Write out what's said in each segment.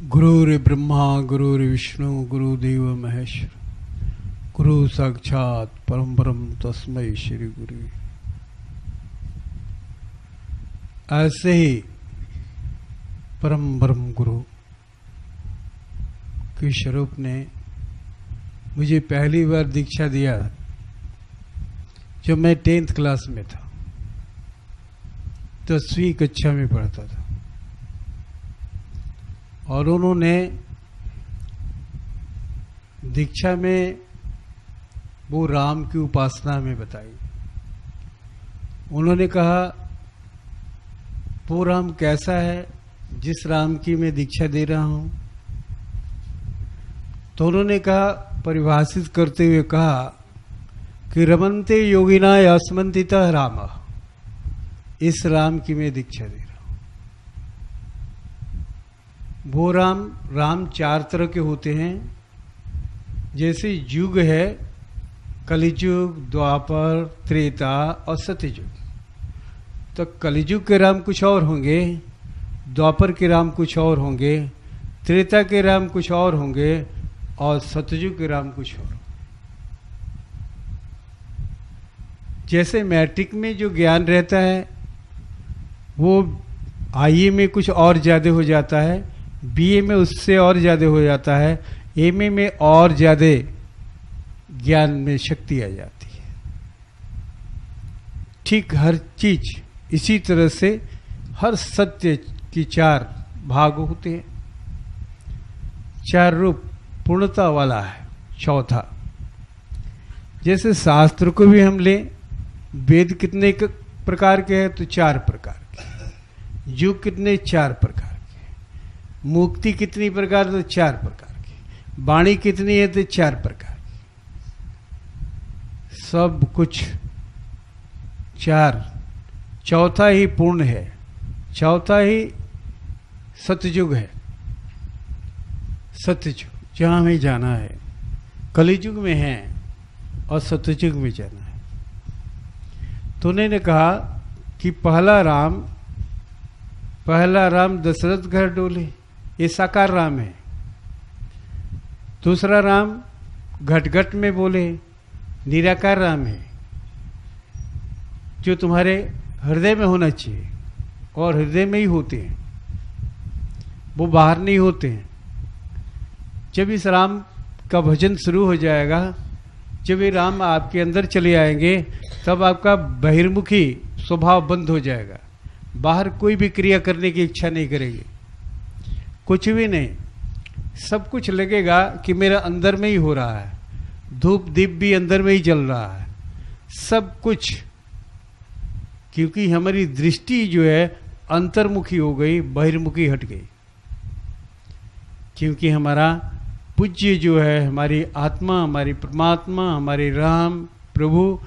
गुरुर्ब्रह्मा गुरुर्विष्णु गुरुदेव महेश्वर गुरु साक्षात परम ब्रह्म तस्मै श्री गुरु। ऐसे ही परम ब्रह्म गुरु के स्वरूप ने मुझे पहली बार दीक्षा दिया जब मैं 10th क्लास में था, 10वीं कक्षा में पढ़ता था। और उन्होंने दीक्षा में वो राम की उपासना में बताई। उन्होंने कहा वो राम कैसा है जिस राम की मैं दीक्षा दे रहा हूं। तो उन्होंने कहा, परिभाषित करते हुए कहा कि रमन्ते योगिना यस्मन्तितः राम, इस राम की मैं दीक्षा दे रहा हूं। वो राम 4 तरह के होते हैं। जैसे युग है, कलियुग, द्वापर, त्रेता और सत्ययुग। तो कलियुग के राम कुछ और होंगे, द्वापर के राम कुछ और होंगे, त्रेता के राम कुछ और होंगे और सत्ययुग के राम कुछ और। जैसे मैट्रिक में जो ज्ञान रहता है वो आईए में कुछ और ज़्यादा हो जाता है, बीए में उससे और ज़्यादा हो जाता है, एमए में और ज़्यादा ज्ञान में शक्ति आ जाती है। ठीक हर चीज इसी तरह से हर सत्य की 4 भाग होते हैं। 4 रूप पूर्णता वाला है चौथा। जैसे शास्त्र को भी हम लें, वेद कितने प्रकार के हैं तो 4 प्रकार के। युग कितने 4 प्रकार के। मुक्ति कितनी प्रकार तो 4 प्रकार की। वाणी कितनी है तो 4 प्रकार की। सब कुछ 4। चौथा ही पूर्ण है, चौथा ही सतयुग है। सतयुग जहां हमें जाना है, कलियुग में है और सतयुग में जाना है। तो उन्होंने कहा कि पहला राम दशरथ घर डोले, ये साकार राम है। दूसरा राम घट घट में बोले, निराकार राम है, जो तुम्हारे हृदय में होना चाहिए और हृदय में ही होते हैं, वो बाहर नहीं होते हैं। जब इस राम का भजन शुरू हो जाएगा, जब ये राम आपके अंदर चले आएंगे, तब आपका बहिर्मुखी स्वभाव बंद हो जाएगा। बाहर कोई भी क्रिया करने की इच्छा नहीं करेगी, कुछ भी नहीं। सब कुछ लगेगा कि मेरा अंदर में ही हो रहा है। धूप दीप भी अंदर में ही जल रहा है, सब कुछ। क्योंकि हमारी दृष्टि जो है अंतर्मुखी हो गई, बहिर्मुखी हट गई। क्योंकि हमारा पूज्य जो है, हमारी आत्मा, हमारी परमात्मा, हमारे राम प्रभु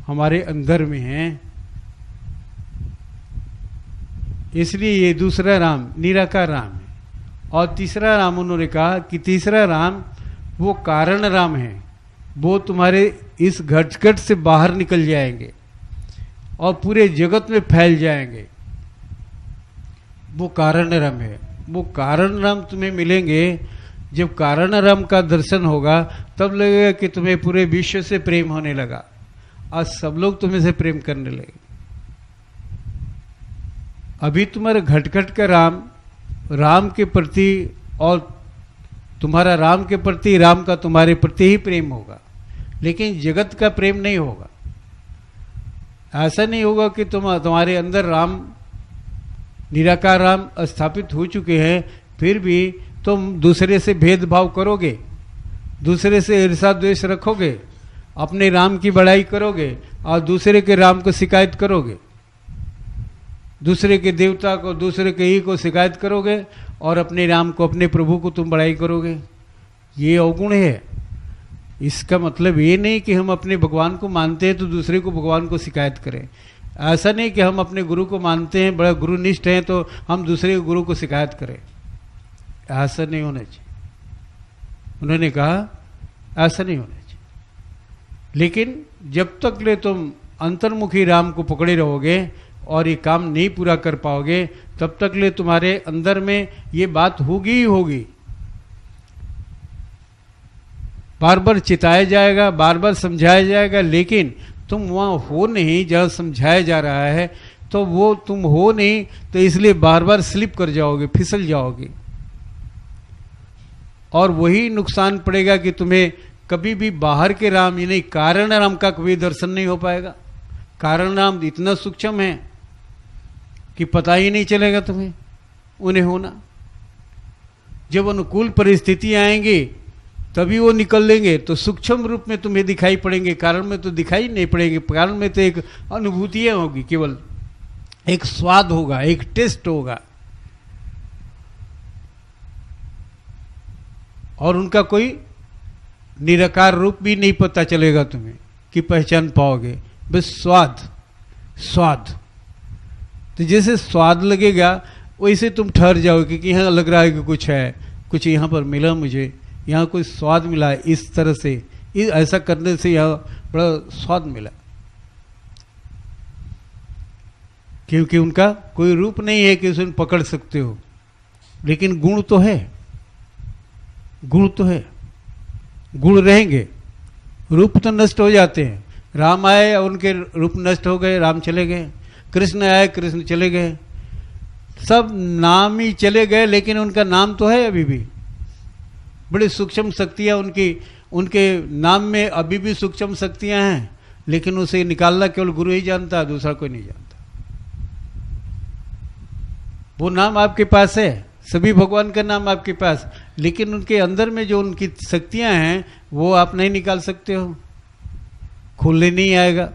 हमारे अंदर में है। इसलिए ये दूसरा राम निराकार राम है। और तीसरा राम उन्होंने कहा कि तीसरा राम वो कारण राम है। वो तुम्हारे इस घटघट से बाहर निकल जाएंगे और पूरे जगत में फैल जाएंगे। वो कारण राम है। वो कारण राम तुम्हें मिलेंगे। जब कारण राम का दर्शन होगा तब लगेगा कि तुम्हें पूरे विश्व से प्रेम होने लगा। आज सब लोग तुम्हें से प्रेम करने लगे। अभी तुम्हारे घटघट का राम के प्रति और तुम्हारा राम के प्रति, राम का तुम्हारे प्रति ही प्रेम होगा, लेकिन जगत का प्रेम नहीं होगा। ऐसा नहीं होगा कि तुम्हारे अंदर राम निराकार राम स्थापित हो चुके हैं, फिर भी तुम दूसरे से भेदभाव करोगे, दूसरे से ईर्षा द्वेष रखोगे, अपने राम की बड़ाई करोगे और दूसरे के राम को शिकायत करोगे, दूसरे के देवता को, दूसरे के ही को शिकायत करोगे और अपने राम को, अपने प्रभु को तुम बड़ाई करोगे। ये अवगुण है। इसका मतलब ये नहीं कि हम अपने भगवान को मानते हैं तो दूसरे को भगवान को शिकायत करें। ऐसा नहीं कि हम अपने गुरु को मानते हैं, बड़ा गुरुनिष्ठ हैं, तो हम दूसरे के गुरु को शिकायत करें। ऐसा नहीं होना चाहिए। उन्होंने कहा ऐसा नहीं होना चाहिए। लेकिन जब तक ले तुम अंतर्मुखी राम को पकड़े रहोगे और ये काम नहीं पूरा कर पाओगे, तब तक ले तुम्हारे अंदर में ये बात होगी ही होगी। बार बार चिताया जाएगा, बार बार समझाया जाएगा, लेकिन तुम वहाँ हो नहीं जहाँ समझाया जा रहा है, तो वो तुम हो नहीं, तो इसलिए बार बार स्लिप कर जाओगे, फिसल जाओगे, और वही नुकसान पड़ेगा कि तुम्हें कभी भी बाहर के राम यानी कारण राम का कभी दर्शन नहीं हो पाएगा। कारण राम इतना सूक्ष्म है कि पता ही नहीं चलेगा तुम्हें उन्हें होना। जब अनुकूल परिस्थितियां आएंगी तभी वो निकल लेंगे, तो सूक्ष्म रूप में तुम्हें दिखाई पड़ेंगे, कारण में तो दिखाई नहीं पड़ेंगे। कारण में तो एक अनुभूतियां होगी, केवल एक स्वाद होगा, एक टेस्ट होगा, और उनका कोई निराकार रूप भी नहीं पता चलेगा तुम्हें कि पहचान पाओगे, बस स्वाद स्वाद। तो जैसे स्वाद लगेगा वैसे तुम ठहर जाओगे कि यहाँ लग रहा है कि कुछ है, कुछ यहाँ पर मिला, मुझे यहाँ कोई स्वाद मिला, इस तरह से ऐसा करने से यहाँ बड़ा स्वाद मिला, क्योंकि उनका कोई रूप नहीं है कि उसे पकड़ सकते हो, लेकिन गुण तो है, गुण तो है, गुण रहेंगे। रूप तो नष्ट हो जाते हैं, राम आए और उनके रूप नष्ट हो गए, राम चले गए, कृष्ण आए, कृष्ण चले गए, सब नाम ही चले गए, लेकिन उनका नाम तो है अभी भी। बड़ी सूक्ष्म शक्तियां उनके नाम में अभी भी सूक्ष्म शक्तियां हैं, लेकिन उसे निकालना केवल गुरु ही जानता है, दूसरा कोई नहीं जानता। वो नाम आपके पास है, सभी भगवान का नाम आपके पास, लेकिन उनके अंदर में जो उनकी शक्तियां हैं वो आप नहीं निकाल सकते हो, खोलने नहीं आएगा।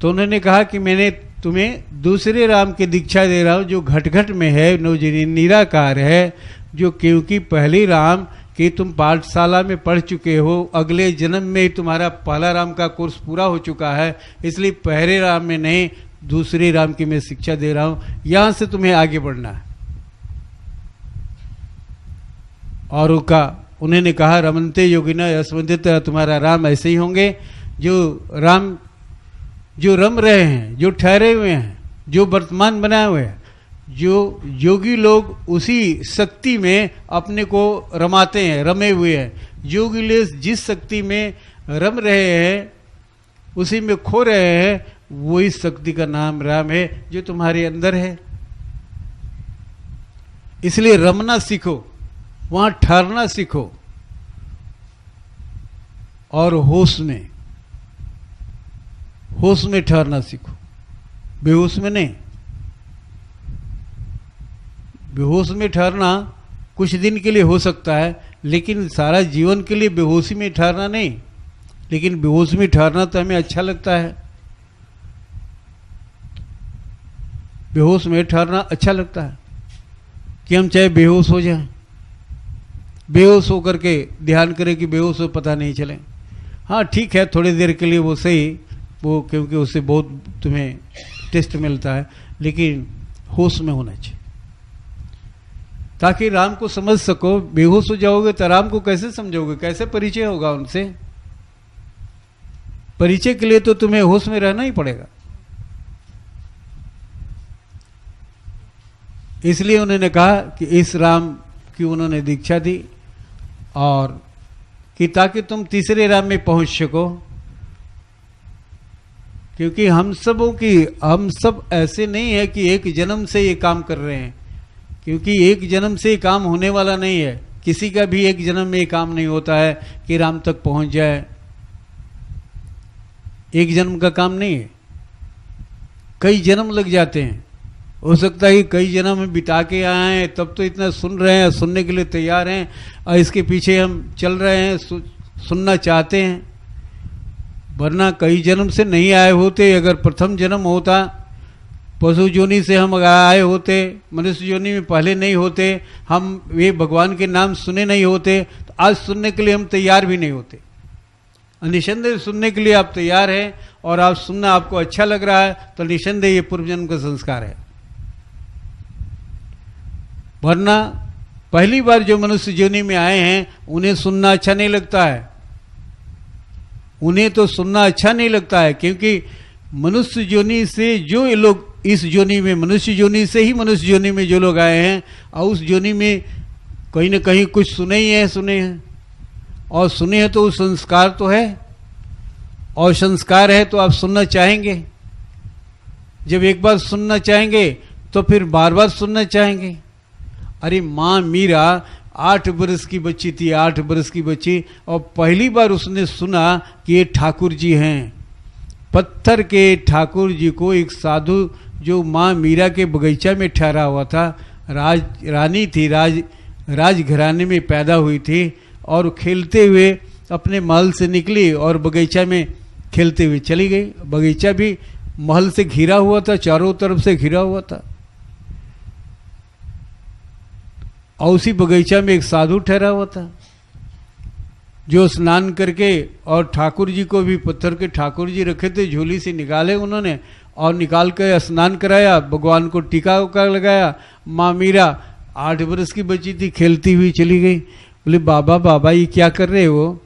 तो उन्होंने कहा कि मैंने तुम्हें दूसरे राम की दीक्षा दे रहा हूं, जो घट घट में है, निराकार है, जो क्योंकि पहली राम कि तुम पाठशाला में पढ़ चुके हो, अगले जन्म में तुम्हारा पहला राम का कोर्स पूरा हो चुका है, इसलिए पहले राम में नहीं दूसरे राम की मैं शिक्षा दे रहा हूं, यहां से तुम्हें आगे बढ़ना है। और उन्होंने कहा रमनते योगिना यशवंतित, तुम्हारा राम ऐसे ही होंगे जो रम रहे हैं, जो ठहरे हुए हैं, जो वर्तमान बनाए हुए हैं, जो योगी लोग उसी शक्ति में अपने को रमाते हैं, रमे हुए हैं। योगी लोग जिस शक्ति में रम रहे हैं, उसी में खो रहे हैं, वही शक्ति का नाम राम है जो तुम्हारे अंदर है। इसलिए रमना सीखो, वहां ठहरना सीखो, और होश में ठहरना सीखो, बेहोश में नहीं। बेहोश में ठहरना कुछ दिन के लिए हो सकता है, लेकिन सारा जीवन के लिए बेहोशी में ठहरना नहीं। लेकिन बेहोश में ठहरना तो हमें अच्छा लगता है, बेहोश में ठहरना अच्छा लगता है कि हम चाहे बेहोश हो जाएं, बेहोश होकर के ध्यान करें कि बेहोश हो पता नहीं चले। हाँ ठीक है, थोड़ी देर के लिए वो सही, वो क्योंकि उससे बहुत तुम्हें टेस्ट मिलता है, लेकिन होश में होना चाहिए ताकि राम को समझ सको। बेहोश हो जाओगे तो राम को कैसे समझोगे, कैसे परिचय होगा उनसे? परिचय के लिए तो तुम्हें होश में रहना ही पड़ेगा। इसलिए उन्होंने कहा कि इस राम की उन्होंने दीक्षा दी, और कि ताकि तुम तीसरे राम में पहुंच सको, क्योंकि हम सब ऐसे नहीं है कि एक जन्म से ये काम कर रहे हैं, क्योंकि एक जन्म से काम होने वाला नहीं है। किसी का भी एक जन्म में काम नहीं होता है कि राम तक पहुंच जाए, एक जन्म का काम नहीं है, कई जन्म लग जाते हैं। हो सकता है कि कई जन्म हम बिता के आए हैं, तब तो इतना सुन रहे हैं, सुनने के लिए तैयार हैं, और इसके पीछे हम चल रहे हैं, सुनना चाहते हैं। वरना कई जन्म से नहीं आए होते। अगर प्रथम जन्म होता, पशु जोनि से हम आए होते, मनुष्य जोनि में पहले नहीं होते, हम वे भगवान के नाम सुने नहीं होते, तो आज सुनने के लिए हम तैयार भी नहीं होते। निसंदेह सुनने के लिए आप तैयार हैं, और आप सुनना आपको अच्छा लग रहा है, तो निसंदेह ये पूर्व जन्म का संस्कार है। वरना पहली बार जो मनुष्य जोनि में आए हैं, उन्हें सुनना अच्छा नहीं लगता है, उन्हें तो सुनना अच्छा नहीं लगता है, क्योंकि मनुष्य योनि से जो ये लोग इस योनि में, मनुष्य योनि से ही मनुष्य योनि में जो लोग आए हैं, और उस योनि में कहीं ना कहीं कुछ सुने ही है, सुने हैं, और सुने हैं तो संस्कार तो है, और संस्कार है तो आप सुनना चाहेंगे। जब एक बार सुनना चाहेंगे तो फिर बार बार सुनना चाहेंगे। अरे माँ मीरा 8 बरस की बच्ची थी, 8 बरस की बच्ची, और पहली बार उसने सुना कि ये ठाकुर जी हैं। पत्थर के ठाकुर जी को एक साधु जो माँ मीरा के बगीचा में ठहरा हुआ था, रानी थी, राजघराने में पैदा हुई थी, और खेलते हुए अपने महल से निकली और बगीचा में खेलते हुए चली गई। बगीचा भी महल से घिरा हुआ था, चारों तरफ से घिरा हुआ था, और उसी बगीचा में एक साधु ठहरा हुआ था जो स्नान करके, और ठाकुर जी को भी, पत्थर के ठाकुर जी रखे थे, झोली से निकाले उन्होंने और निकाल कर स्नान कराया, भगवान को टीका उका लगाया। माँ मीरा 8 बरस की बच्ची थी, खेलती हुई चली गई। बोले बाबा बाबा ये क्या कर रहे हो?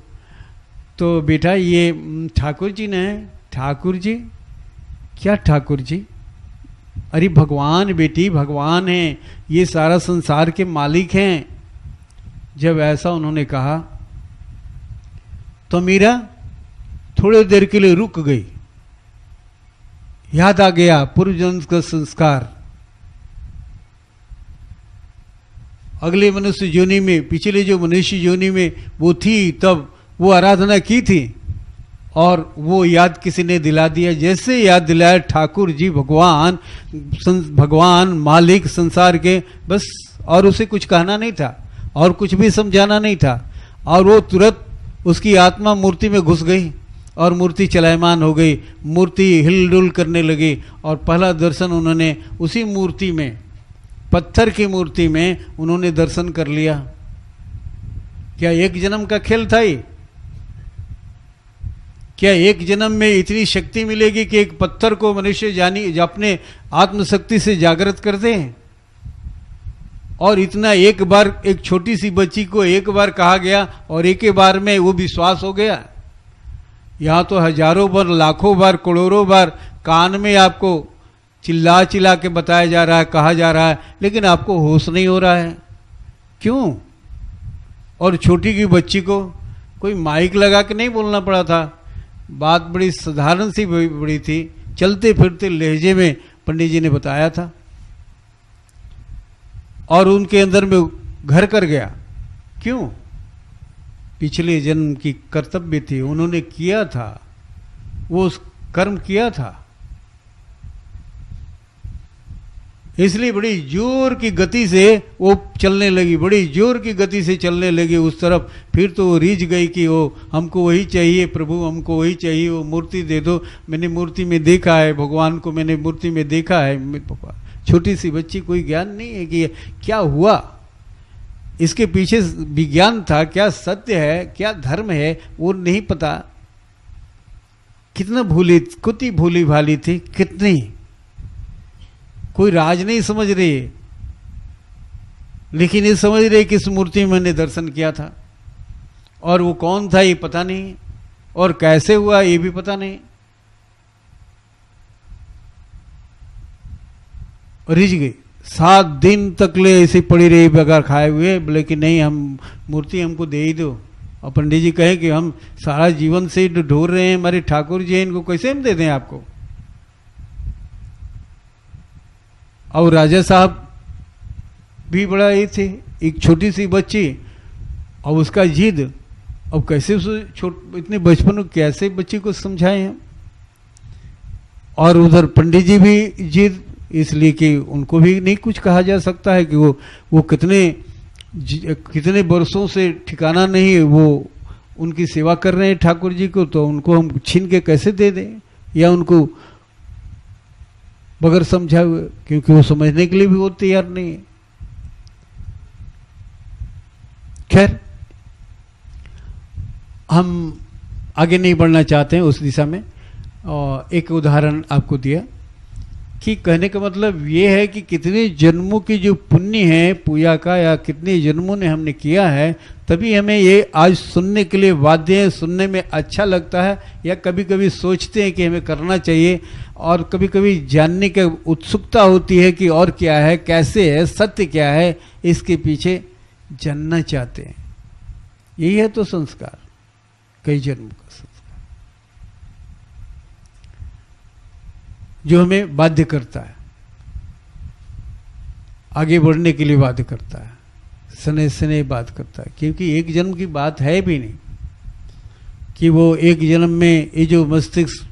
तो बेटा ये ठाकुर जी ने। ठाकुर जी? क्या ठाकुर जी? अरे भगवान बेटी, भगवान हैं, ये सारा संसार के मालिक हैं। जब ऐसा उन्होंने कहा तो मीरा थोड़ी देर के लिए रुक गई। याद आ गया पूर्व जन्म का संस्कार। अगले मनुष्य योनि में, पिछले जो मनुष्य योनि में वो थी, तब वो आराधना की थी, और वो याद किसी ने दिला दिया। जैसे याद दिलाया ठाकुर जी, भगवान, भगवान मालिक संसार के, बस, और उसे कुछ कहना नहीं था और कुछ भी समझाना नहीं था, और वो तुरंत उसकी आत्मा मूर्ति में घुस गई और मूर्ति चलायमान हो गई, मूर्ति हिलडुल करने लगी, और पहला दर्शन उन्होंने उसी मूर्ति में, पत्थर की मूर्ति में उन्होंने दर्शन कर लिया। क्या एक जन्म का खेल था ये? क्या एक जन्म में इतनी शक्ति मिलेगी कि एक पत्थर को मनुष्य जानी अपने आत्मशक्ति से जागृत कर दे? और इतना एक बार, एक छोटी सी बच्ची को एक बार कहा गया और एक ही बार में वो विश्वास हो गया। यहाँ तो हजारों बार, लाखों बार, करोड़ों बार कान में आपको चिल्ला चिल्ला के बताया जा रहा है, कहा जा रहा है, लेकिन आपको होश नहीं हो रहा है। क्यों? और छोटी की बच्ची को कोई माइक लगा के नहीं बोलना पड़ा था, बात बड़ी साधारण सी बड़ी थी, चलते फिरते लहजे में पंडित जी ने बताया था, और उनके अंदर में घर कर गया। क्यों? पिछले जन्म की कर्तव्य थी, उन्होंने किया था, वो उस कर्म किया था, इसलिए बड़ी जोर की गति से वो चलने लगी, बड़ी जोर की गति से चलने लगी उस तरफ। फिर तो वो रीझ गई कि वो हमको वही चाहिए प्रभु, हमको वही चाहिए, वो मूर्ति दे दो, मैंने मूर्ति में देखा है, भगवान को मैंने मूर्ति में देखा है। छोटी सी बच्ची, कोई ज्ञान नहीं है कि क्या हुआ, इसके पीछे विज्ञान था, क्या सत्य है, क्या धर्म है, वो नहीं पता। कितना भूली, कितनी भूली भाली थी, कितनी, कोई राज नहीं समझ रही, लेकिन ये समझ रही कि इस मूर्ति में मैंने दर्शन किया था, और वो कौन था ये पता नहीं, और कैसे हुआ ये भी पता नहीं। रिझ गई, 7 दिन तक ले ऐसे पड़ी रही बगैर खाए हुए। बोले कि नहीं, हम मूर्ति हमको दे ही दो। और पंडित जी कहे कि हम सारा जीवन से ढूंढ रहे हैं, हमारे ठाकुर जी हैं, इनको कैसे हम दे दें आपको? और राजा साहब भी बड़ा ये थे, एक छोटी सी बच्ची, और उसका जिद। अब कैसे उस इतने बचपन में कैसे बच्ची को समझाएं हम? और उधर पंडित जी भी जिद, इसलिए कि उनको भी नहीं कुछ कहा जा सकता है कि वो कितने वर्षों से ठिकाना नहीं है, वो उनकी सेवा कर रहे हैं ठाकुर जी को, तो उनको हम छीन के कैसे दे दें, या उनको बगैर समझाए हुए, क्योंकि वो समझने के लिए भी वो तैयार नहीं है। खैर, हम आगे नहीं बढ़ना चाहते हैं उस दिशा में। और एक उदाहरण आपको दिया कि कहने का मतलब ये है कि कितने जन्मों की जो पुण्य है पूजा का, या कितने जन्मों ने हमने किया है, तभी हमें ये आज सुनने के लिए बाध्य है, सुनने में अच्छा लगता है, या कभी कभी सोचते हैं कि हमें करना चाहिए, और कभी कभी जानने की उत्सुकता होती है कि और क्या है, कैसे है, सत्य क्या है, इसके पीछे जानना चाहते हैं। यही है तो संस्कार, कई जन्मों का संस्कार जो हमें बाध्य करता है, आगे बढ़ने के लिए बाध्य करता है, स्नेह स्नेह बात करता है। क्योंकि एक जन्म की बात है भी नहीं कि वो एक जन्म में ये जो मस्तिष्क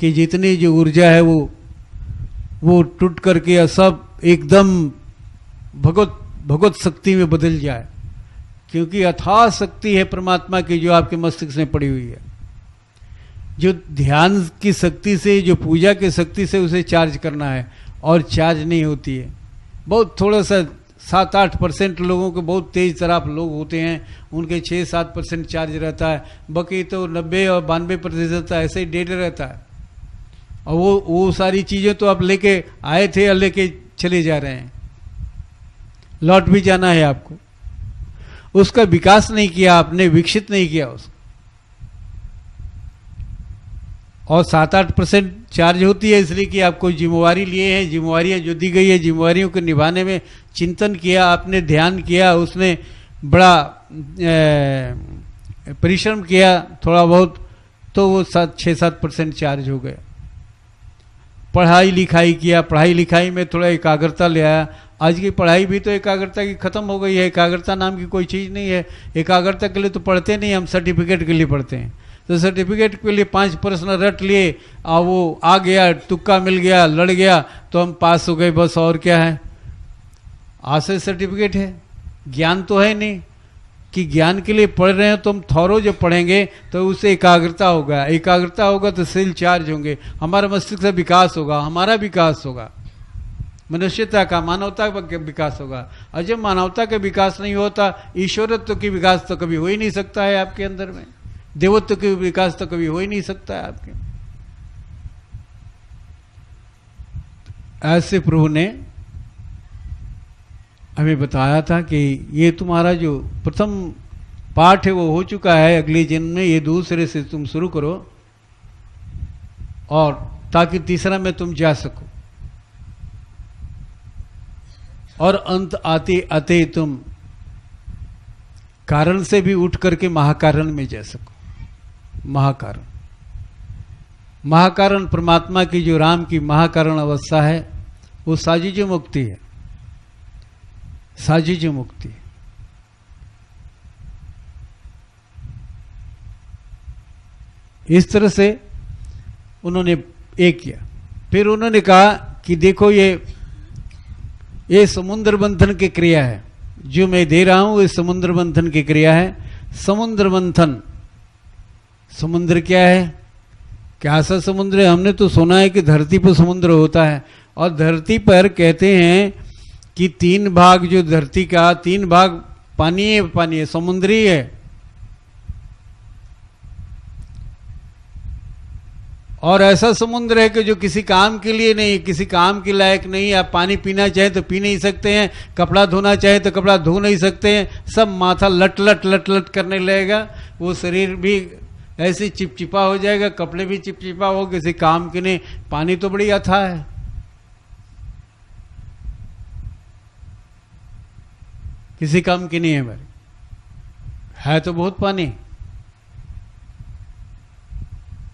की जितनी जो ऊर्जा है वो टूट करके सब एकदम भगवत शक्ति में बदल जाए। क्योंकि अथाह शक्ति है परमात्मा की जो आपके मस्तिष्क में पड़ी हुई है। जो ध्यान की शक्ति से, जो पूजा की शक्ति से उसे चार्ज करना है, और चार्ज नहीं होती है। बहुत थोड़ा सा 7-8% लोगों के, बहुत तेज तराप लोग होते हैं, उनके 6-7% चार्ज रहता है, बाकी तो 90 और 92% ऐसे ही डेड रहता है। और वो सारी चीज़ें तो आप लेके आए थे और लेके चले जा रहे हैं, लौट भी जाना है आपको। उसका विकास नहीं किया आपने, विकसित नहीं किया उसको। और 7-8% चार्ज होती है इसलिए कि आप कोई जिम्मेवारी लिए हैं, जिम्मेवारियां जो दी गई है, जिम्मेवारियों को निभाने में चिंतन किया आपने, ध्यान किया, उसने बड़ा परिश्रम किया थोड़ा बहुत, तो वो 6-7% चार्ज हो गया। पढ़ाई लिखाई किया, पढ़ाई लिखाई में थोड़ा एकाग्रता ले आया। आज की पढ़ाई भी तो एकाग्रता की खत्म हो गई है, एकाग्रता नाम की कोई चीज़ नहीं है। एकाग्रता के लिए तो पढ़ते नहीं, हम सर्टिफिकेट के लिए पढ़ते हैं। तो सर्टिफिकेट के लिए 5 प्रश्न रट लिए और वो आ गया, तुक्का मिल गया, लड़ गया, तो हम पास हो गए, बस। और क्या है, आज से सर्टिफिकेट है, ज्ञान तो है नहीं कि ज्ञान के लिए पढ़ रहे हैं। तो हम थॉरो जब पढ़ेंगे तो उससे एकाग्रता होगा, एकाग्रता होगा तो सेल चार्ज होंगे, हमारा मस्तिष्क का विकास होगा, हमारा विकास होगा, मनुष्यता का, मानवता का विकास होगा। और जब मानवता का विकास नहीं होता, ईश्वरत्व की विकास तो कभी हो ही नहीं सकता है आपके अंदर में, देवत्व के विकास तो कभी हो ही नहीं सकता है आपके। ऐसे प्रभु ने हमें बताया था कि ये तुम्हारा जो प्रथम पाठ है वो हो चुका है, अगले जन्म में ये दूसरे से तुम शुरू करो, और ताकि तीसरा में तुम जा सको, और अंत आते आते तुम कारण से भी उठ करके महाकारण में जा सको। महाकारण, महाकारण परमात्मा की जो राम की महाकारण अवस्था है वो साजिज मुक्ति है, साजिज मुक्ति। इस तरह से उन्होंने एक किया। फिर उन्होंने कहा कि देखो ये समुद्र मंथन की क्रिया है जो मैं दे रहा हूं, ये समुद्र मंथन की क्रिया है। समुद्र मंथन, समुद्र क्या है, क्या सा समुद्र है? हमने तो सुना है कि धरती पर समुद्र होता है, और धरती पर कहते हैं कि 3 भाग जो धरती का, 3 भाग पानी है, पानी है, समुद्री है। और ऐसा समुद्र है कि जो किसी काम के लिए नहीं, किसी काम के लायक नहीं। आप पानी पीना चाहें तो पी नहीं सकते हैं, कपड़ा धोना चाहें तो कपड़ा धो नहीं सकते हैं, सब माथा लट लट लट लट करने लगेगा, वो शरीर भी ऐसे चिपचिपा हो जाएगा, कपड़े भी चिपचिपा हो, किसी काम के नहीं। पानी तो बड़ी अथाह है, किसी काम की नहीं है भाई, है तो बहुत पानी।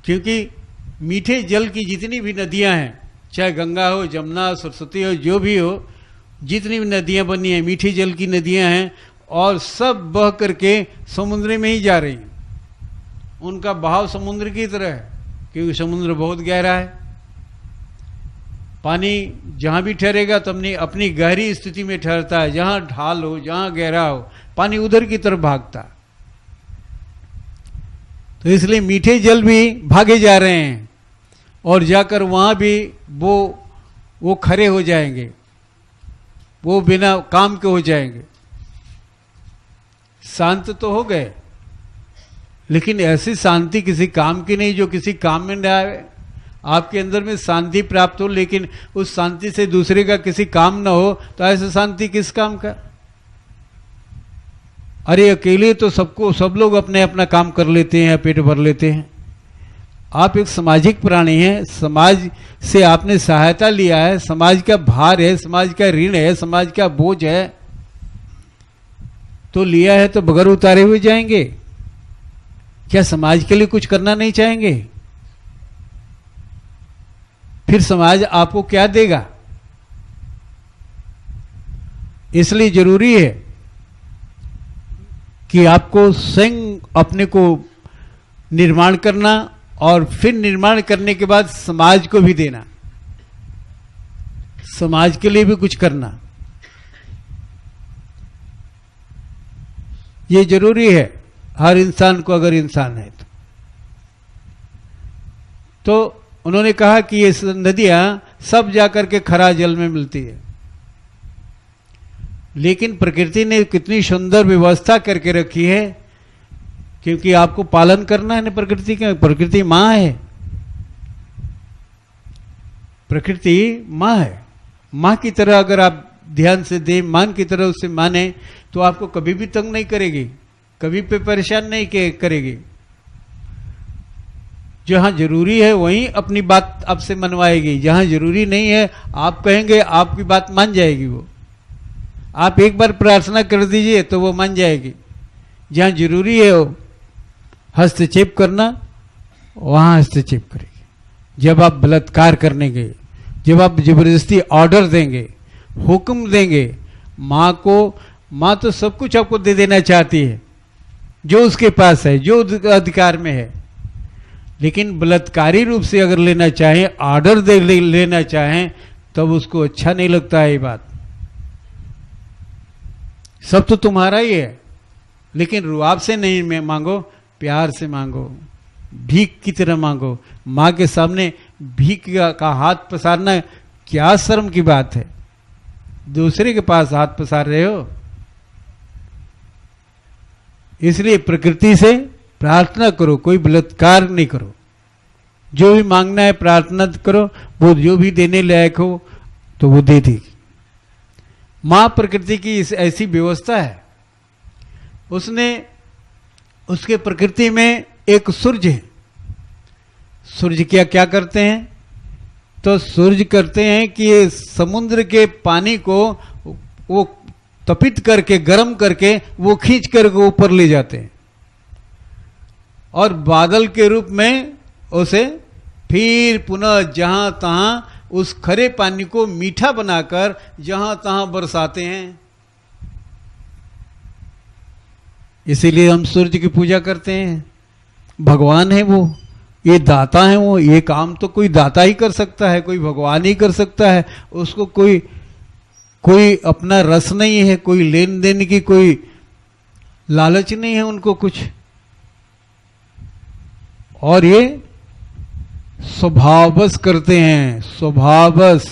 क्योंकि मीठे जल की जितनी भी नदियां हैं, चाहे गंगा हो, जमुना, सरस्वती हो, जो भी हो, जितनी भी नदियां बनी हैं मीठे जल की नदियां हैं, और सब बह करके समुद्र में ही जा रही हैं। उनका बहाव समुद्र की तरह है, क्योंकि समुद्र बहुत गहरा है। पानी जहां भी ठहरेगा तो अपनी गहरी स्थिति में ठहरता है, जहां ढाल हो, जहां गहरा हो, पानी उधर की तरफ भागता है। तो इसलिए मीठे जल भी भागे जा रहे हैं, और जाकर वहां भी वो खरे हो जाएंगे, वो बिना काम के हो जाएंगे। शांत तो हो गए, लेकिन ऐसी शांति किसी काम की नहीं जो किसी काम में न आए। आपके अंदर में शांति प्राप्त हो, लेकिन उस शांति से दूसरे का किसी काम ना हो, तो ऐसे शांति किस काम का? अरे अकेले तो सब लोग अपने अपना काम कर लेते हैं, पेट भर लेते हैं। आप एक सामाजिक प्राणी हैं, समाज से आपने सहायता लिया है, समाज का भार है, समाज का ऋण है, समाज का बोझ है, तो लिया है तो बगैर उतारे हुए जाएंगे? क्या समाज के लिए कुछ करना नहीं चाहेंगे? फिर समाज आपको क्या देगा? इसलिए जरूरी है कि आपको स्वयं अपने को निर्माण करना, और फिर निर्माण करने के बाद समाज को भी देना, समाज के लिए भी कुछ करना, ये जरूरी है हर इंसान को, अगर इंसान है तो उन्होंने कहा कि ये नदियां सब जाकर के खरा जल में मिलती है, लेकिन प्रकृति ने कितनी सुंदर व्यवस्था करके रखी है, क्योंकि आपको पालन करना है ना प्रकृति का। प्रकृति माँ है, प्रकृति माँ है। माँ की तरह अगर आप ध्यान से दें, मां की तरह उससे माने, तो आपको कभी भी तंग नहीं करेगी, कभी पे परेशान नहीं करेगी। जहां जरूरी है वहीं अपनी बात आपसे मनवाएगी, जहां जरूरी नहीं है आप कहेंगे आपकी बात मान जाएगी। वो आप एक बार प्रार्थना कर दीजिए तो वो मान जाएगी। जहां जरूरी है वो हस्तक्षेप करना, वहां हस्तक्षेप करेगी। जब आप बलात्कार करने गए, जब आप जबरदस्ती ऑर्डर देंगे, हुक्म देंगे, माँ को, माँ तो सब कुछ आपको दे देना चाहती है जो उसके पास है, जो अधिकार में है, लेकिन बलात्कारी रूप से अगर लेना चाहें, ऑर्डर दे लेना चाहें, तब उसको अच्छा नहीं लगता है ये बात। सब तो तुम्हारा ही है, लेकिन रुआब से नहीं मांगो, प्यार से मांगो, भीख की तरह मांगो। माँ के सामने भीख का हाथ पसारना क्या शर्म की बात है? दूसरे के पास हाथ पसार रहे हो। इसलिए प्रकृति से प्रार्थना करो, कोई बलात्कार नहीं करो। जो भी मांगना है प्रार्थना करो, वो जो भी देने लायक हो तो वो दे देगी। मां प्रकृति की ऐसी व्यवस्था है, उसने, उसके प्रकृति में एक सूर्य है। सूर्य क्या करते हैं? तो सूर्य करते हैं कि समुद्र के पानी को वो तपित करके, गर्म करके, वो खींच करके ऊपर ले जाते हैं, और बादल के रूप में उसे फिर पुनः जहां तहां उस खरे पानी को मीठा बनाकर जहां तहां बरसाते हैं। इसीलिए हम सूर्य की पूजा करते हैं। भगवान है वो, ये दाता है वो। ये काम तो कोई दाता ही कर सकता है, कोई भगवान ही कर सकता है। उसको कोई अपना रस नहीं है, कोई लेन देन की कोई लालच नहीं है उनको कुछ। और ये स्वभाववश करते हैं, स्वभाववश।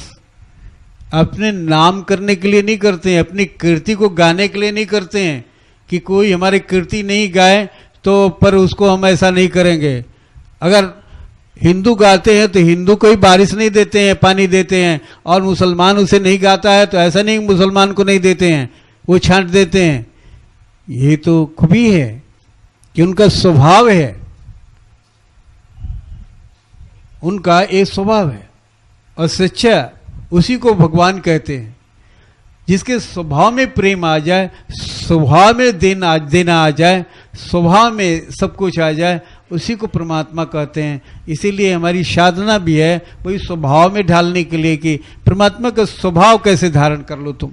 अपने नाम करने के लिए नहीं करते हैं, अपनी कीर्ति को गाने के लिए नहीं करते हैं कि कोई हमारी कीर्ति नहीं गाए तो पर उसको हम ऐसा नहीं करेंगे। अगर हिंदू गाते हैं तो हिंदू को ही बारिश नहीं देते हैं, पानी देते हैं, और मुसलमान उसे नहीं गाता है तो ऐसा नहीं मुसलमान को नहीं देते हैं, वो छांट देते हैं। ये तो खूबी है कि उनका स्वभाव है, उनका एक स्वभाव है। और सच्चा उसी को भगवान कहते हैं। जिसके स्वभाव में प्रेम आ जाए, स्वभाव में देना आ जाए, स्वभाव में सब कुछ आ जाए, उसी को परमात्मा कहते हैं। इसीलिए हमारी साधना भी है वही स्वभाव में ढालने के लिए कि परमात्मा का स्वभाव कैसे धारण कर लो तुम।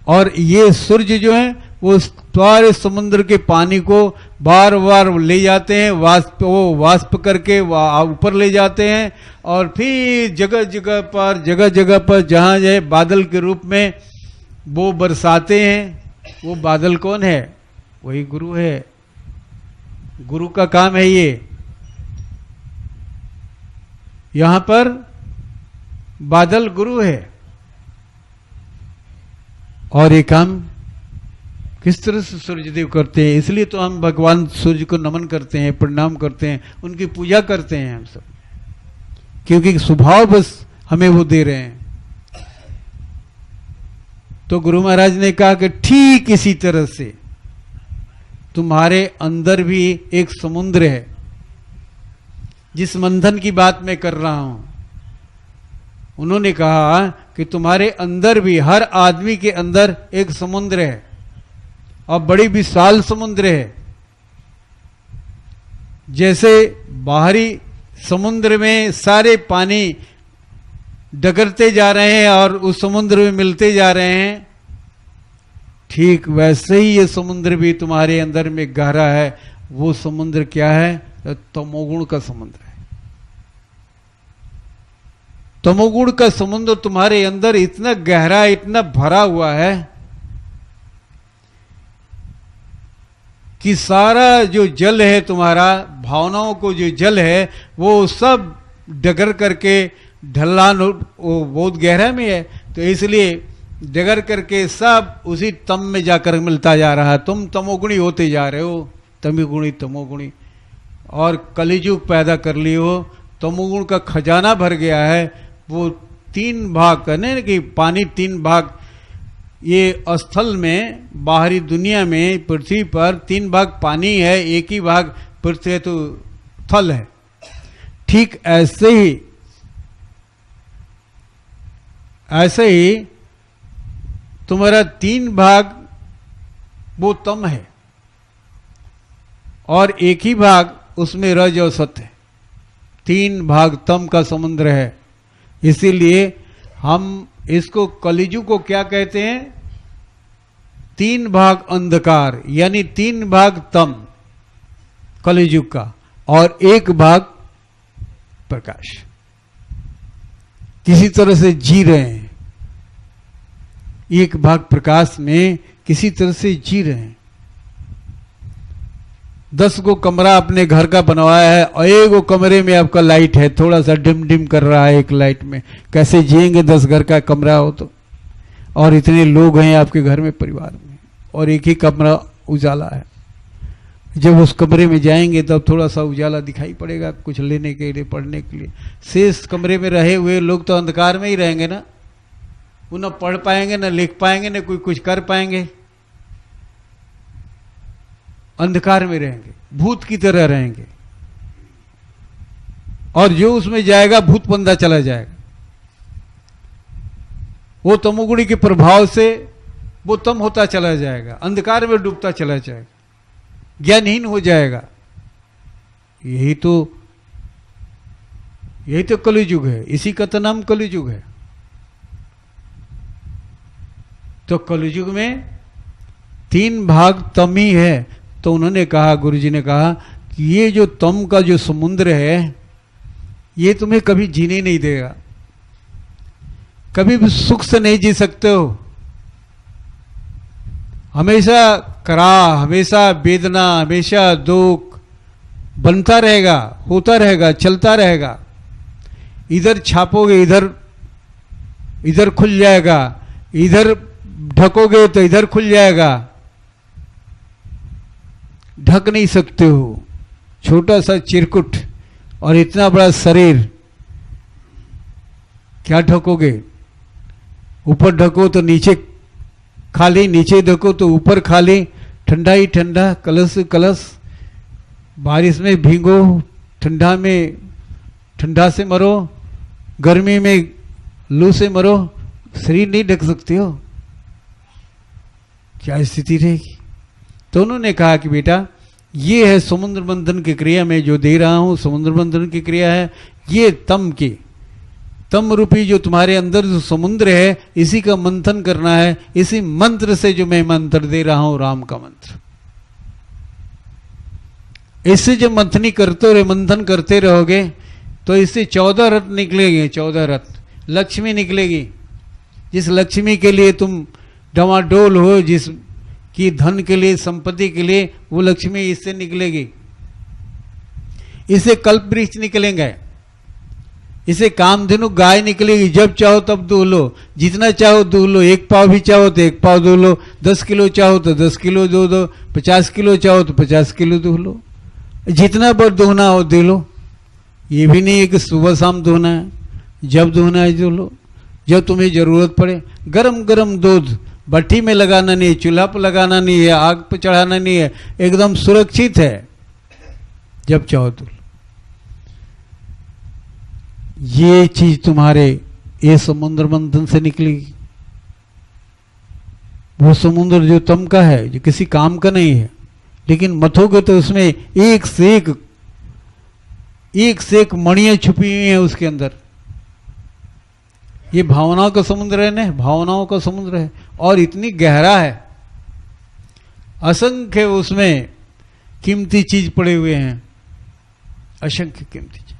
और ये सूर्य जो है वो सारे समुद्र के पानी को बार बार ले जाते हैं, वाष्प करके ऊपर ले जाते हैं, और फिर जगह जगह पर जहां जाए बादल के रूप में वो बरसाते हैं। वो बादल कौन है? वही गुरु है। गुरु का काम है ये। यहां पर बादल गुरु है, और ये काम किस तरह से सूर्यदेव करते हैं। इसलिए तो हम भगवान सूर्य को नमन करते हैं, प्रणाम करते हैं, उनकी पूजा करते हैं हम सब, क्योंकि स्वभाव बस हमें वो दे रहे हैं। तो गुरु महाराज ने कहा कि ठीक इसी तरह से तुम्हारे अंदर भी एक समुद्र है। जिस मंथन की बात मैं कर रहा हूं, उन्होंने कहा कि तुम्हारे अंदर भी, हर आदमी के अंदर एक समुद्र है, और बड़ी विशाल समुद्र है। जैसे बाहरी समुद्र में सारे पानी डगरते जा रहे हैं और उस समुद्र में मिलते जा रहे हैं, ठीक वैसे ही ये समुद्र भी तुम्हारे अंदर में गहरा है। वो समुद्र क्या है? तमोगुण का समुद्र है। तमोगुण का समुद्र तुम्हारे अंदर इतना गहरा, इतना भरा हुआ है कि सारा जो जल है तुम्हारा, भावनाओं को जो जल है, वो सब डगर करके ढलान वो बहुत गहरा में है, तो इसलिए डगर करके सब उसी तम में जाकर मिलता जा रहा है। तुम तमोगुणी होते जा रहे हो, तमोगुणी तमोगुणी, और कलिजुग पैदा कर लिए हो। तमोगुण का खजाना भर गया है। वो 3 भाग करने कि पानी 3 भाग, ये स्थल में, बाहरी दुनिया में, पृथ्वी पर 3 भाग पानी है, 1 ही भाग पृथ्वी तो थल है। ठीक ऐसे ही तुम्हारा 3 भाग वो तम है, और 1 ही भाग उसमें रज और सत्य है। 3 भाग तम का समुद्र है। इसीलिए हम इसको कलिजुग को क्या कहते हैं? 3 भाग अंधकार, यानी 3 भाग तम कलिजुग का, और 1 भाग प्रकाश। किसी तरह से जी रहे हैं, 1 भाग प्रकाश में किसी तरह से जी रहे हैं। 10 को कमरा अपने घर का बनवाया है, और 1 कमरे में आपका लाइट है, थोड़ा सा डिम डिम कर रहा है एक लाइट में। कैसे जिएंगे? 10 घर का कमरा हो तो, और इतने लोग हैं आपके घर में, परिवार में, और 1 ही कमरा उजाला है। जब उस कमरे में जाएंगे तब थोड़ा सा उजाला दिखाई पड़ेगा, कुछ लेने के लिए, पढ़ने के लिए। शेष कमरे में रहे हुए लोग तो अंधकार में ही रहेंगे ना। वो न पढ़ पाएंगे, न लिख पाएंगे, न कोई कुछ कर पाएंगे, अंधकार में रहेंगे, भूत की तरह रहेंगे। और जो उसमें जाएगा भूत बंदा चला जाएगा। वो तमोगुणी के प्रभाव से वो तम होता चला जाएगा, अंधकार में डूबता चला जाएगा, ज्ञानहीन हो जाएगा। यही तो कलिजुग है। इसी का तो नाम कलिजुग है। तो कलिजुग में 3 भाग तम ही है। तो उन्होंने कहा, गुरुजी ने कहा कि ये जो तम का जो समुद्र है, ये तुम्हें कभी जीने नहीं देगा, कभी भी सुख से नहीं जी सकते हो। हमेशा कराह, हमेशा वेदना, हमेशा दुख बनता रहेगा, होता रहेगा, चलता रहेगा। इधर छापोगे इधर खुल जाएगा, इधर ढकोगे तो इधर खुल जाएगा। ढक नहीं सकते हो। छोटा सा चिरकुट और इतना बड़ा शरीर, क्या ढकोगे? ऊपर ढको तो नीचे खाली, नीचे ढको तो ऊपर खाली, ठंडा ही ठंडा, कलश कलश। बारिश में भीगो, ठंडा में ठंडा से मरो, गर्मी में लू से मरो, शरीर नहीं ढक सकते हो। क्या स्थिति रहेगी? तो उन्होंने कहा कि बेटा, ये है समुद्र मंथन की क्रिया में जो दे रहा हूं, समुद्र मंथन की क्रिया है। ये तम रूपी जो तुम्हारे अंदर जो समुद्र है, इसी का मंथन करना है। इसी मंत्र से जो मैं मंत्र दे रहा हूं, राम का मंत्र, इससे जो मंथन करते रहोगे तो इससे 14 रत्न निकलेंगे। 14 रत्न, लक्ष्मी निकलेगी। जिस लक्ष्मी के लिए तुम डमाडोल हो, जिस की धन के लिए, संपत्ति के लिए, वो लक्ष्मी इससे निकलेगी। इससे कल्प वृक्ष निकलेंगे। इसे कामधेनु गाय निकलेगी, जब चाहो तब दूह लो, जितना चाहो दूह लो, 1 पाव भी चाहो तो 1 पाव दूह लो, 10 किलो चाहो तो 10 किलो दूह दो, 50 किलो चाहो तो 50 किलो दूह लो, जितना बार दूहना हो दे लो। ये भी नहीं है कि सुबह शाम दूहना है, जब दूहना है दूह लो, जब तुम्हें जरूरत पड़े। गरम गरम दूध भट्टी में लगाना नहीं है, चूल्हा पर लगाना नहीं है, आग पर चढ़ाना नहीं है, एकदम सुरक्षित है, जब चाहो दूह लो। ये चीज तुम्हारे ये समुद्र मंथन से निकलेगी। वो समुद्र जो तम का है, जो किसी काम का नहीं है, लेकिन मथोगे तो उसमें एक से एक मणियां छुपी हुई हैं उसके अंदर। ये भावनाओं का समुद्र है ना, भावनाओं का समुद्र है, और इतनी गहरा है, असंख्य उसमें कीमती चीज पड़े हुए हैं, असंख्य कीमती चीज।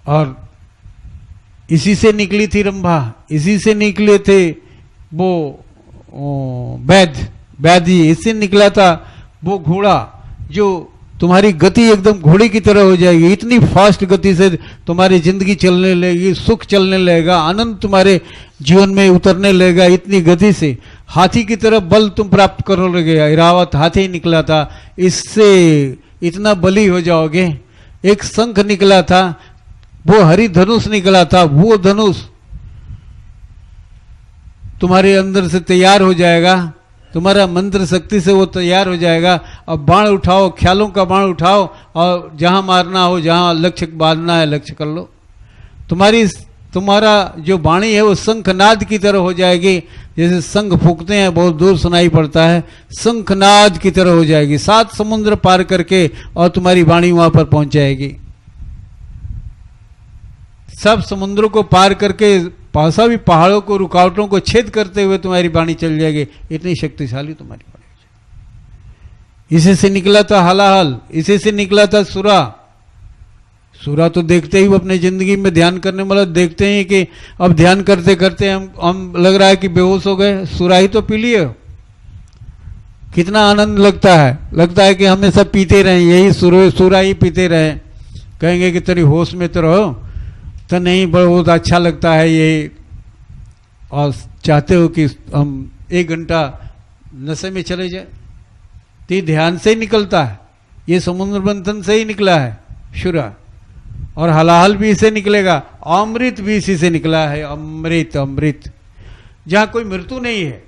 और इसी से निकली थी रंभा, इसी से निकले थे वो वैद जी, इससे निकला था वो घोड़ा, जो तुम्हारी गति एकदम घोड़े की तरह हो जाएगी, इतनी फास्ट गति से तुम्हारी जिंदगी चलने लगेगी, सुख चलने लगेगा, आनंद तुम्हारे जीवन में उतरने लगेगा, इतनी गति से हाथी की तरह बल तुम प्राप्त करने लगेगा। इरावत हाथी निकला था, इससे इतना बली हो जाओगे। एक शंख निकला था, वो हरि धनुष निकला था, वो धनुष तुम्हारे अंदर से तैयार हो जाएगा, तुम्हारा मंत्र शक्ति से वो तैयार हो जाएगा। अब बाण उठाओ, ख्यालों का बाण उठाओ, और जहां मारना हो, जहां लक्ष्य बांधना है, लक्ष्य कर लो। तुम्हारा जो वाणी है वो शंखनाद की तरह हो जाएगी, जैसे शंख फूंकते हैं बहुत दूर सुनाई पड़ता है, शंखनाद की तरह हो जाएगी, 7 समुद्र पार करके, और तुम्हारी वाणी वहां पर पहुंच जाएगी। सब समुद्रों को पार करके, पासा भी पहाड़ों को, रुकावटों को छेद करते हुए तुम्हारी वाणी चल जाएगी, इतनी शक्तिशाली तुम्हारी वाणी। इसी से निकला था हलाहल, इसी से निकला था सुरा। सुरा तो देखते ही अपने जिंदगी में ध्यान करने वाला देखते हैं कि अब ध्यान करते करते हम लग रहा है कि बेहोश हो गए, सुरा ही तो पी लिए। कितना आनंद लगता है कि हमेशा पीते रहें, यही सुरा ही पीते रहें। कहेंगे कि तेरी होश में तो रहो, तो नहीं, बहुत अच्छा लगता है ये, और चाहते हो कि हम 1 घंटा नशे में चले जाए। तो ध्यान से ही निकलता है, ये समुद्र मंथन से ही निकला है शुरा, और हलाहल भी इसे निकलेगा, अमृत भी इसी से निकला है। अमृत, अमृत जहां कोई मृत्यु नहीं है।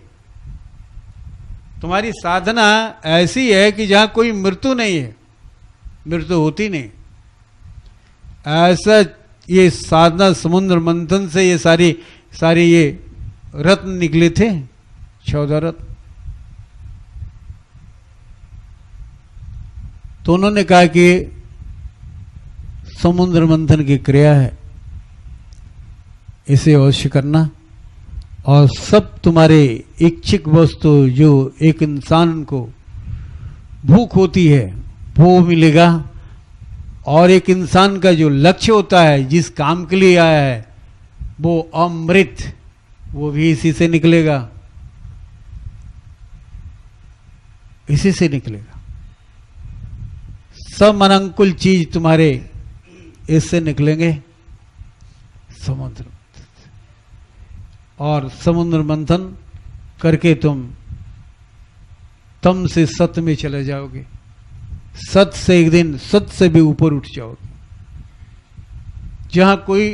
तुम्हारी साधना ऐसी है कि जहां कोई मृत्यु नहीं है, मृत्यु होती नहीं। ऐसा ये साधना समुद्र मंथन से ये सारी ये रत्न निकले थे, 14 रत्न। तो उन्होंने कहा कि समुद्र मंथन की क्रिया है, इसे अवश्य करना, और सब तुम्हारे इच्छिक वस्तु जो एक इंसान को भूख होती है वो मिलेगा, और एक इंसान का जो लक्ष्य होता है, जिस काम के लिए आया है, वो अमृत, वो भी इसी से निकलेगा, इसी से निकलेगा। सब अनंकुल चीज तुम्हारे इससे निकलेंगे, समुद्र मंथन। और समुद्र मंथन करके तुम तम से सत्य में चले जाओगे, सत्य से एक दिन सत्य से भी ऊपर उठ जाओगे, जहां कोई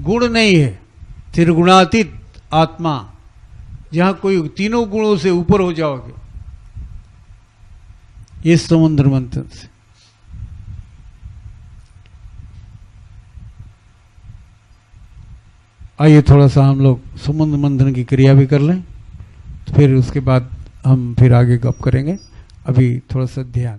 गुण नहीं है, त्रिगुणातीत आत्मा, जहां कोई तीनों गुणों से ऊपर हो जाओगे, इस समुद्र मंथन से। आइए थोड़ा सा हम लोग समुद्र मंथन की क्रिया भी कर लें, तो फिर उसके बाद हम फिर आगे गप करेंगे। अभी थोड़ा सा ध्यान।